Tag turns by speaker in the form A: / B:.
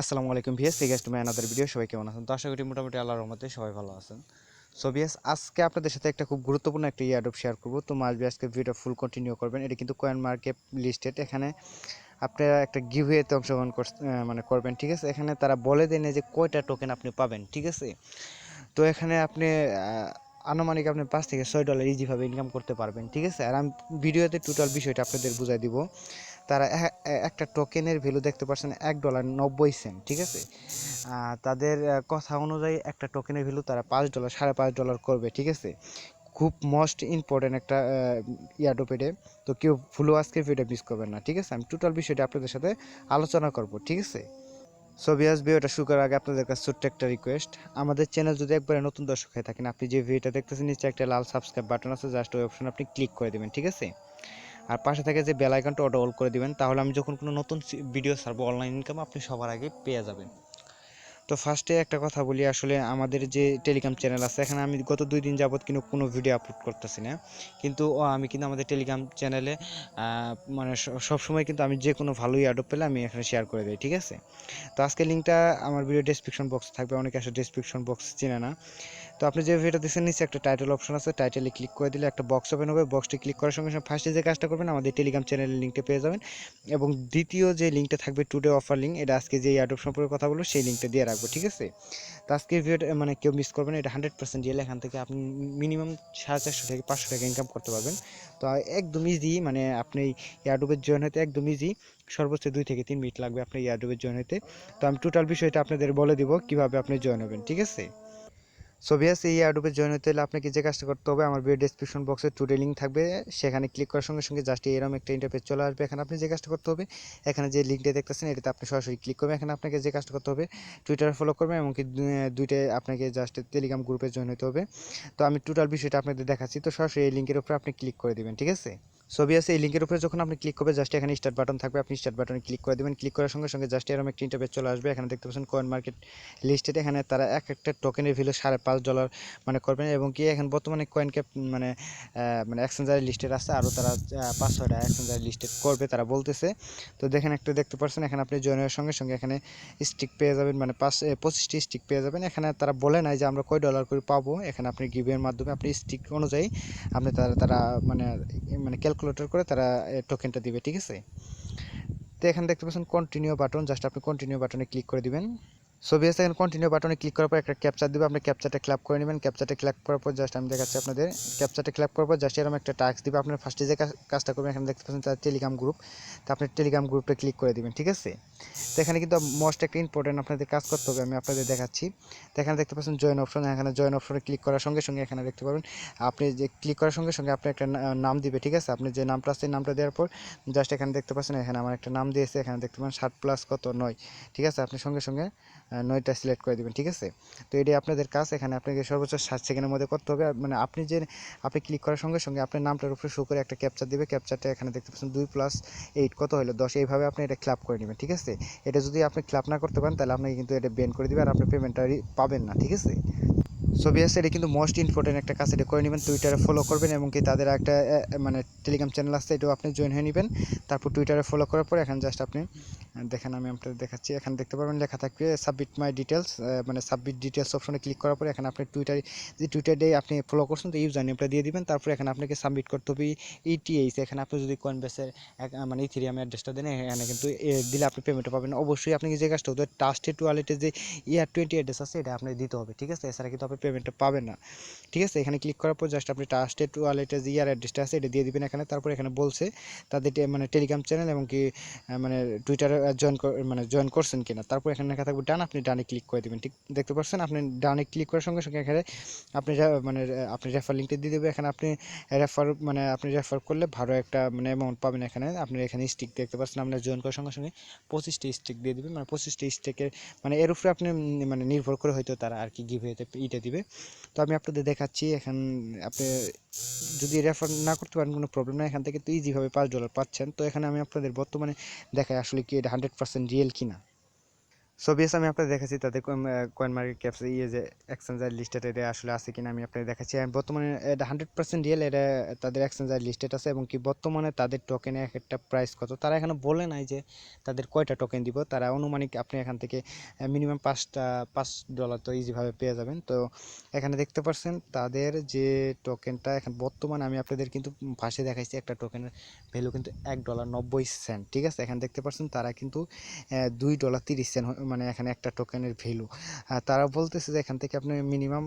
A: আসসালামু আলাইকুম ভিএস সিগেস্ট টু মাই আনাদার ভিডিও। সবাই কেমন আছেন? তো আশা করি মোটামুটি আল্লাহর রহমতে সবাই ভালো আছেন। সো ভিএস, আজকে আপনাদের সাথে একটা খুব গুরুত্বপূর্ণ একটা ইয়ারড্রপ শেয়ার করবো। তো মাসবি আজকে ভিডিও ফুল কন্টিনিউ করবেন। এটা কিন্তু কয়েন মার্কেট লিস্টেড। এখানে আপনারা একটা গিভওয়েতে অংশগ্রহণ করবেন, ঠিক আছে? এখানে তারা বলে দেন যে কয়টা টোকেন আপনি পাবেন, ঠিক আছে? তো এখানে আপনি আনুমানিক আপনি $5 থেকে $6 ইজিভাবে ইনকাম করতে পারবেন, ঠিক আছে? আর আমি ভিডিওতে টোটাল বিষয়টা আপনাদের বুঝাই দিব। তারা একটা টোকেনের ভ্যালু দেখতে পাচ্ছেন $1.90, ঠিক আছে? তাদের কথা অনুযায়ী একটা টোকেনের ভ্যালু তারা $5 $5.5 করবে, ঠিক আছে? খুব মোস্ট ইম্পর্টেন্ট একটা ইয়ারড্রপে। তো কেউ ফুলো আজকের ভিডিও মিস করবেন না, ঠিক আছে? আমি টোটাল বিষয়টা আপনাদের সাথে আলোচনা করব, ঠিক আছে? সো ভিউয়ার্স, ভিডিওটা শুরু করার আগে আপনাদের কাছে ছোট্ট একটা রিকোয়েস্ট। আমাদের চ্যানেল যদি একবারে নতুন দর্শক হয়ে থাকেন, আপনি যে ভিডিওটা দেখতেছেন নিচে একটা লাল সাবস্ক্রাইব বাটন আছে, জাস্ট ওই অপশন আপনি ক্লিক করে দেবেন, ঠিক আছে? আর পাশে থেকে যে বেল আইকনটা ওটা অল করে দিবেন, তাহলে আমি যখন কোনো নতুন ভিডিও ছাড়বো অনলাইন ইনকাম, আপনি সবার আগে পেয়ে যাবেন। তো ফার্স্টে একটা কথা বলি, আসলে আমাদের যে টেলিগ্রাম চ্যানেল আছে, এখানে আমি গত 2 দিন যাবত কিন্তু কোনো ভিডিও আপলোড করতেছি না। কিন্তু আমি কিন্তু আমাদের টেলিগ্রাম চ্যানেলে মানে সবসময় কিন্তু আমি যে কোনো ভালো ইয়ারড্রপ পেলে আমি এখানে শেয়ার করে দিই, ঠিক আছে? তো আজকে লিঙ্কটা আমার ভিডিও ডেসক্রিপশন বক্স থাকবে। অনেকে আসলে ডেসক্রিপশন বক্স চেনে না। তো আপনি যে ভিডিওটা দেখছেন নিচে একটা টাইটেল অপশন আছে, টাইটেলে ক্লিক করে দিলে একটা বক্স ওপেন হবে। বক্সটি ক্লিক করার সঙ্গে সঙ্গে ফার্স্টে যে কাজটা করবেন, আমাদের টেলিগ্রাম চ্যানেলের লিঙ্কটা পেয়ে যাবেন। এবং দ্বিতীয় যে লিঙ্কটা থাকবে টুডে অফার লিঙ্ক, এটা আজকে যে ইয়ারড্রপ সম্পর্কে কথা বলবো সেই লিঙ্কটা দিয়ে রাখবো, ঠিক আছে? তো আজকের ভিডিওটা মানে কেউ মিস করবেন, এটা 100% রিয়েল। এখান থেকে আপনি মিনিমাম 450 থেকে 500 টাকা ইনকাম করতে পারবেন। তো একদম ইজি, মানে আপনি ইয়ারড্রপের জয়েন হতে একদম ইজি। সর্বোচ্চ 2 থেকে 3 মিনিট লাগবে আপনি ইয়ারড্রপের জয়েন হতে। তো আমি টোটাল বিষয়টা আপনাদের বলে দিব কিভাবে আপনি জয়েন হবেন, ঠিক আছে? সো ভিউয়ার্স, এই ইয়ারড্রপে জয়েন হতে হলে আপনাকে যে কাজটা করতে হবে, আমার ভিডিও ডেসক্রিপশন বক্সে টুডে লিঙ্ক থাকবে, সেখানে ক্লিক করার সঙ্গে সঙ্গে জাস্ট এরকম একটা ইন্টারফেস চলে আসবে। এখানে আপনি যে কাজটা করতে হবে, এখানে যে লিঙ্কটা দেখতেছেন এটাতে আপনি সরাসরি ক্লিক করবেন। এখানে আপনাকে যে কাজটা করতে হবে, টুইটারে ফলো করবেন, এমনকি দুইটাই আপনাকে জাস্ট টেলিগ্রাম গ্রুপে জয়েন হতে হবে। তো আমি টোটাল বিষয়টা আপনাদের দেখাচ্ছি। তো সরাসরি এই লিঙ্কের উপরে আপনি ক্লিক করে দেবেন, ঠিক আছে? ছবি আছে, এই লিঙ্কের উপরে যখন আপনি ক্লিক করবেন, জাস্ট এখানে স্টার্ট বাটন থাকবে, আপনি স্টার্ট বাটনে ক্লিক করে দেবেন। ক্লিক করার সঙ্গে সঙ্গে জাস্ট এরকম একটা ইন্টারফেস চলে আসবে। এখানে দেখতে পাচ্ছেন কয়েন মার্কেট লিস্টেড। এখানে তারা একটা টোকেনের ভ্যালু $5.5 মানে করবেন। এবং কি এখন বর্তমানে কয়েন ক্যাপ মানে এক্সচেঞ্জারে লিস্টেড আছে, আরও তারা 5-6টা এক্সচেঞ্জারে লিস্টেড করবে তারা বলতেছে। তো দেখেন, একটা দেখতে পাচ্ছেন এখানে আপনি জয়েনের সঙ্গে সঙ্গে এখানে স্টিক পেয়ে যাবেন, মানে 25টি স্টিক পেয়ে যাবেন। এখানে তারা বলে নাই যে আমরা কয় ডলার করে পাবো। এখানে আপনি গিভের মাধ্যমে আপনি স্টিক অনুযায়ী আপনি তারা মানে মানে ক্যালকুলেটর করে তারা টোকেনটা দিবে, ঠিক আছে? তো এখানে দেখতে পাচ্ছেন কন্টিনিউ বাটন, জাস্ট আপনি কন্টিনিউ বাটনে ক্লিক করে দিবেন। সো ভিউয়ার্স, এখন কন্টিনিউ বাটনে ক্লিক করার পর একটা ক্যাপচা দিবে, আপনি ক্যাপচাটা ক্ল্যাপ করে নেবেন। ক্যাপচাটা ক্ল্যাপ করার পর জাস্ট আমি দেখাচ্ছি আপনাদের। ক্যাপচাটা ক্ল্যাপ করার পর জাস্ট এরকম একটা টাস্ক দিবে। আপনার ফার্স্টে যে কাজটা করবেন, এখানে দেখতে পাচ্ছেন তার টেলিগ্রাম গ্রুপ। তো আপনি টেলিগ্রাম গ্রুপটা ক্লিক করে দিবেন, ঠিক আছে? তো এখানে কিন্তু মোস্ট একটা ইম্পর্টেন্ট আপনাদের কাজ করতে হবে, আমি আপনাদের দেখাচ্ছি। তো এখানে দেখতে পাচ্ছেন জয়েন অপশন। এখানে জয়েন অপশনে ক্লিক করার সঙ্গে সঙ্গে এখানে দেখতে পাবেন আপনি যে ক্লিক করার সঙ্গে সঙ্গে আপনি একটা নাম দিবে, ঠিক আছে? আপনি যে নামটা আছে নামটা দেওয়ার পর জাস্ট এখানে দেখতে পাচ্ছেন এখানে আমার একটা নাম দিয়েছে। এখানে দেখতে পাবেন 7+9, ঠিক আছে? আপনি সঙ্গে সঙ্গে 9টা সিলেক্ট করে দেবেন, ঠিক আছে? তো এটাই আপনাদের কাজ। এখানে আপনাকে সর্বোচ্চ 7 সেকেন্ডের মধ্যে করতে হবে। মানে আপনি ক্লিক করার সঙ্গে সঙ্গে আপনার নামটার উপরে শো করে একটা ক্যাপচার দেবে। ক্যাপচারটা এখানে দেখতে পাচ্ছেন 2+8 কত হলো 10, এইভাবে আপনি এটা ক্লাব করে নেবেন, ঠিক আছে? এটা যদি আপনি ক্লাব না করতে পারেন, তাহলে আপনাকে কিন্তু এটা ব্যান করে দিবে আর আপনি পেমেন্টটা পাবেন না, ঠিক আছে? সো ভিউয়ার্স, এটা কিন্তু মোস্ট ইম্পর্টেন্ট একটা কাজ, এটা করে নেবেন। টুইটারে ফলো করবেন, এবং কি তাদের একটা মানে টেলিগ্রাম চ্যানেল আছে, এটাও আপনি জয়েন হয়ে নেবেন। তারপর টুইটারে ফলো করার পর এখানে জাস্ট আপনি দেখেন, আমি আপনাদের দেখাচ্ছি। এখানে দেখতে পারবেন লেখা থাকবে সাবমিট মাই ডিটেলস, মানে সাবমিট ডিটেলস অপশনে ক্লিক করার পর এখানে আপনি টুইটারে আপনি ফলো করছেন, তো ইউজার নেমটা দিয়ে দিবেন। তারপর এখানে আপনাকে সাবমিট করতে হবে ইটিএইচ। এখানে আপনি যদি কয়েনবেসের মানে ইথেরিয়াম অ্যাড্রেসটা দেন, এখানে কিন্তু দিলে আপনি পেমেন্টটা পাবেন। অবশ্যই আপনি যে কাজটা হতো, ট্রাস্টেড ওয়ালেটের যে ER20 অ্যাড্রেস আছে, এটা আপনি দিতে হবে, ঠিক আছে? এছাড়া কিন্তু আপনি পেমেন্টটা পাবেন না, ঠিক আছে? এখানে ক্লিক করার পর জাস্ট আপনি ট্রাস্টেড ওয়ালেটের যে অ্যাড্রেসটা আছে এটা দিয়ে দিবেন এখানে। তারপর এখানে বলছে তাদের মানে টেলিগ্রাম চ্যানেল এবং কি মানে টুইটারে জয়েন করছেন কিনা। তারপর এখানে লেখা থাকবে ডান, আপনি ডানে ক্লিক করে দেবেন, ঠিক দেখতে পাচ্ছেন? আপনি ডানে ক্লিক করার সঙ্গে সঙ্গে এখানে আপনি আপনি রেফার লিঙ্কটা দিয়ে দেবে। এখানে আপনি রেফার করলে ভালো একটা অ্যামাউন্ট পাবেন। এখানে স্টিক দেখতে পাচ্ছেন, আপনার জয়েন করার সঙ্গে সঙ্গে 25টি স্টিক দিয়ে দেবেন। 25টি স্টিকের এর উপরে আপনি নির্ভর করে হয়তো তারা আর কি গিভওয়েতে ইটা দিবে। তো আমি আপনাদের দেখাচ্ছি। এখন আপনি যদি রেফার না করতে পারেন, কোনো প্রবলেম নেই, এখান থেকে তো ইজিভাবে $5 পাচ্ছেন। তো এখানে আমি আপনাদের বর্তমানে দেখাই আসলে কি এটা 100% রিয়েল কিনা। সো বিএস আমি আপনাদের দেখাচ্ছি তাদের কয়েন মার্কেট ক্যাপস ইয়ে যে এক্সচেঞ্জার লিস্টেড এটা আসলে আছে কিনা আমি আপনাদের দেখাচ্ছি। আমি বর্তমানে এটা 100% রিয়েল, এটা তাদের এক্সচেঞ্জার লিস্টেড আছে এবং কি বর্তমানে তাদের টোকেনে এক একটা প্রাইস কত তারা এখানে বলে নাই যে তাদের কয়টা টোকেন দিব, তারা অনুমানিক আপনি এখান থেকে মিনিমাম $5 তো ইজিভাবে পেয়ে যাবেন। তো এখানে দেখতে পাচ্ছেন তাদের যে টোকেনটা এখন বর্তমানে আমি আপনাদের কিন্তু পাশে দেখাইছি একটা টোকেনের ভ্যালু কিন্তু $1.90, ঠিক আছে। এখানে দেখতে পাচ্ছেন তারা কিন্তু $2.30 মানে এখানে একটা টোকেনের ভ্যালু। তারা বলতেছে যে এখান থেকে আপনি মিনিমাম